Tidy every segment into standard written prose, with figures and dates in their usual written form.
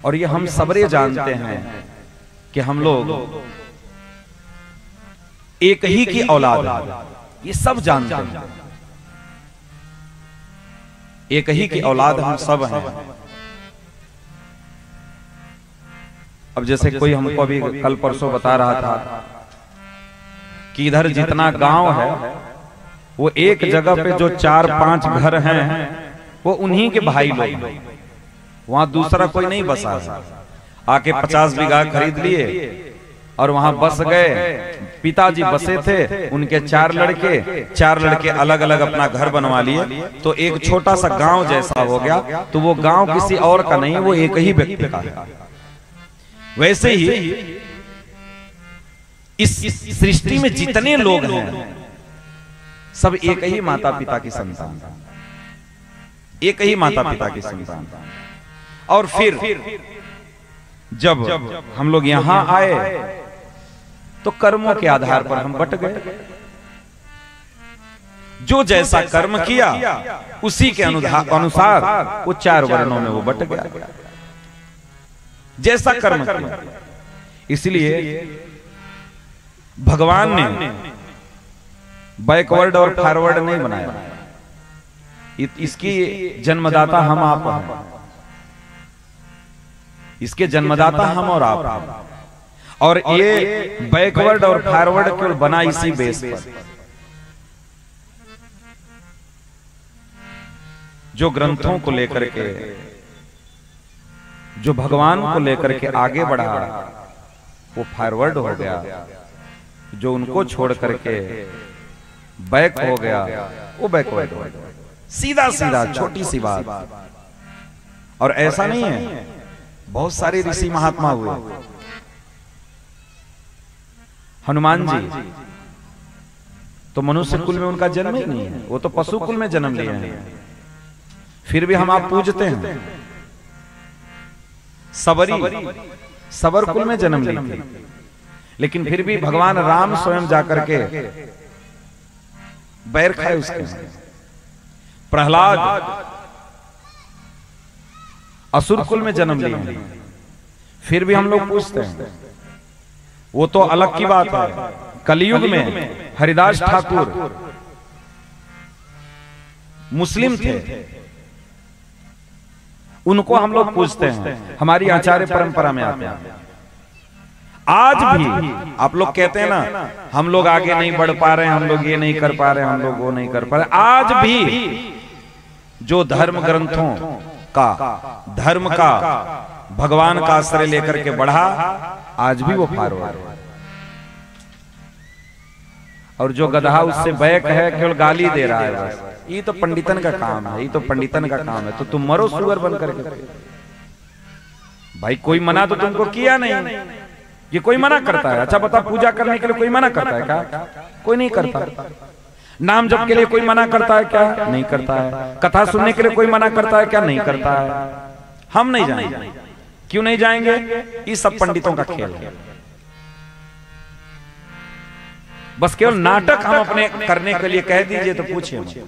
और ये हम सबरे जानते हैं कि हम लोग एक ही की औलाद है, ये सब जानते हैं। एक ही की औलाद हम सब हैं। अब जैसे कोई हमको अभी कल परसों बता रहा था कि इधर जितना गांव है वो एक जगह पे जो 4-5 घर हैं वो उन्हीं के भाई लोग हैं, वहां दूसरा कोई नहीं बसा है। आके 50 बीघा खरीद लिए और वहां बस गए। पिताजी बसे थे, उनके 4 लड़के अलग अलग अपना घर बनवा लिए, तो एक छोटा सा गांव जैसा हो गया। तो वो गांव किसी और का नहीं, वो एक ही व्यक्ति का है। वैसे ही इस सृष्टि में जितने लोग हैं सब एक ही माता पिता की संतान, एक ही माता पिता की संतान। और फिर जब हम लोग यहां आए तो कर्मों के आधार पर हम बट गए। जो जैसा कर्म किया उसी के अनुसार वो 4 वर्णों में वो बट गया, जैसा कर्म किया। इसलिए भगवान ने बैकवर्ड और फॉरवर्ड नहीं बनाया। इसकी जन्मदाता हम आप हैं, इसके जन्मदाता हम और आप हैं। और ये बैकवर्ड और फॉरवर्ड केवल बना इसी बेस पर। जो ग्रंथों को लेकर के, जो भगवान को लेकर के आगे बढ़ा वो फॉरवर्ड हो गया, जो उनको छोड़ करके बैक हो गया वो बैकवर्ड हो गया। सीधा सीधा छोटी सी बात। और ऐसा नहीं है, बहुत सारे ऋषि महात्मा हुए। हनुमान जी तो मनुष्य कुल में उनका जन्म ही नहीं है, वो तो पशु कुल में जन्म लिए हैं। फिर भी हम आप पूजते हैं। सबरी सबर कुल में जन्म ली थी, लेकिन फिर भी भगवान राम स्वयं जाकर के बैर खाए उसके। प्रहलाद असुर कुल में जन्म लिए, फिर भी हम लोग पूछते हैं। वो तो अलग की बात है। कलयुग में हरिदास ठाकुर मुस्लिम थे, उनको हम लोग पूछते हैं। हमारी आचार्य परंपरा में आते हैं। आज भी आप लोग कहते हैं ना हम लोग आगे नहीं बढ़ पा रहे हैं, हम लोग ये नहीं कर पा रहे हैं, हम लोग वो नहीं कर पा रहे। आज भी जो धर्म ग्रंथों का, धर्म का, भगवान का आश्रय लेकर के बढ़ा, आज भी वो फॉरवर्ड है। और जो गधा उससे बैक है, केवल गाली दे रहा है बस। ये तो पंडितन का काम है, ये तो पंडितन का काम है। तो तुम मरो सुअर बन करके। भाई कोई मना तो तुमको किया नहीं, ये कोई मना करता है? अच्छा बता, पूजा करने के लिए कोई मना करता है क्या? कोई नहीं करता। नाम जप के लिए कोई मना करता है क्या? नहीं करता है। कथा सुनने के लिए कोई मना करता है क्या? नहीं करता है। हम नहीं जाएंगे। क्यों नहीं जाएंगे? ये सब पंडितों का खेल है। बस केवल नाटक हम अपने करने के लिए कह दीजिए तो पूछिए।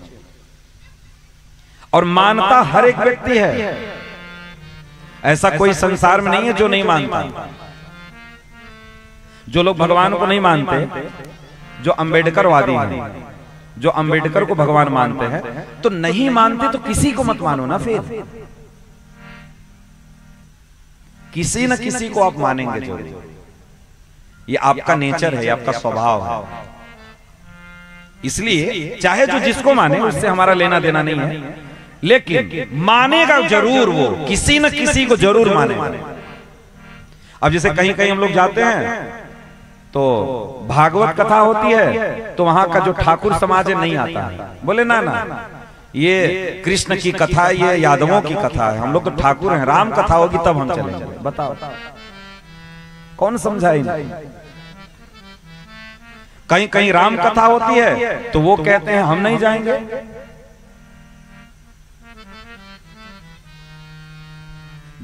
और मानता हर एक व्यक्ति है, ऐसा कोई संसार में नहीं है जो नहीं मानता। जो लोग भगवान को नहीं मानते, जो अंबेडकरवादी हैं, जो अंबेडकर को भगवान मानते हैं, तो नहीं मानते तो किसी को मत मानो ना। फिर किसी न किसी को आप मानेंगे जरूर। ये आपका नेचर है, ये आपका स्वभाव है। इसलिए चाहे जो जिसको माने, उससे हमारा लेना देना नहीं है, लेकिन मानेगा जरूर। वो किसी न किसी को जरूर मानेगा। अब जैसे कहीं कहीं हम लोग जाते हैं तो भागवत कथा होती है, तो वहां का जो ठाकुर समाज है नहीं आता है। बोले ना ना, ये कृष्ण की कथा है, ये यादवों की कथा है, हम लोग तो ठाकुर हैं। राम कथा होगी तब हम चलेंगे। बताओ कौन समझाए? कहीं कहीं राम कथा होती है तो वो कहते हैं हम नहीं जाएंगे।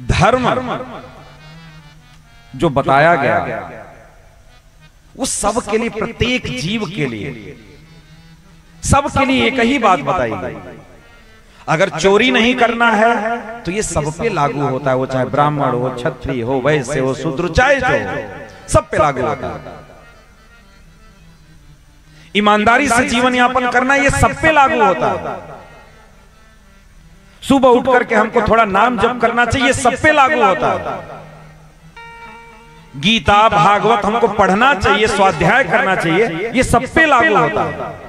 धर्म जो बताया गया वो सब के लिए, प्रत्येक जीव के लिए, सब के लिए एक ही बात बताई गई। अगर चोरी नहीं करना है तो ये सब पे लागू होता है, वो चाहे ब्राह्मण हो, क्षत्रिय हो, वैश्य हो, शूद्र, चाहे जो हो, सब पे लागू होता है। ईमानदारी से जीवन यापन करना ये सब पे लागू होता है। सुबह उठ करके हमको थोड़ा नाम जप करना चाहिए, सब पे लागू होता है। गीता भागवत हमको पढ़ना चाहिए, स्वाध्याय करना चाहिए, ये सब पे लागू होता है।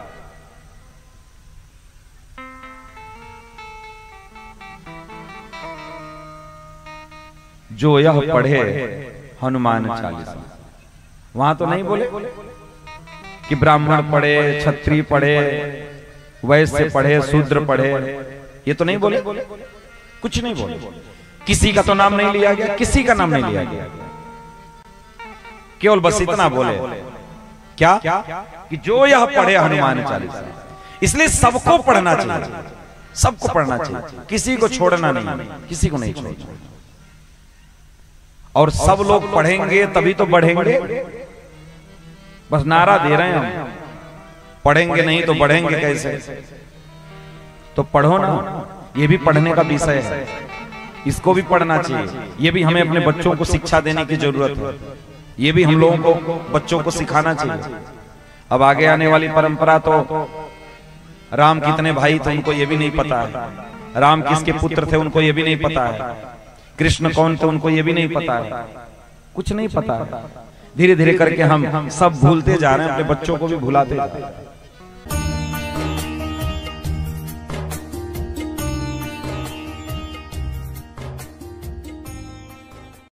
जो यह पढ़े हनुमान चालीसा, वहां तो नहीं बोले कि ब्राह्मण पढ़े, क्षत्रिय पढ़े, वैश्य पढ़े, शूद्र पढ़े, ये तो नहीं बोले, कुछ नहीं बोले। किसी का तो नाम नहीं लिया गया, किसी का नाम नहीं लिया गया, केवल बस इतना बोले क्या कि जो यह पढ़े हनुमान चालीसा। इसलिए सबको पढ़ना चाहिए, सबको पढ़ना चाहिए, किसी को छोड़ना नहीं, किसी को नहीं छोड़ना। और सब लोग पढ़ेंगे तभी तो बढ़ेंगे। बस नारा दे रहे हैं हम, पढ़ेंगे नहीं तो बढ़ेंगे कैसे? तो पढ़ो ना, ये भी पढ़ने का विषय है, इसको भी पढ़ना चाहिए। ये भी हमें अपने बच्चों को शिक्षा देने की जरूरत है, ये भी हम लोगों को बच्चों को सिखाना चाहिए। अब आगे आने वाली परंपरा तो राम कितने भाई थे उनको ये भी नहीं पता है, राम किसके पुत्र थे उनको ये भी नहीं पता है, कृष्ण कौन थे उनको ये भी नहीं पता है, कुछ नहीं पता है। धीरे धीरे करके हम सब भूलते जा रहे हैं, अपने बच्चों को भी भुलाते जा रहे हैं।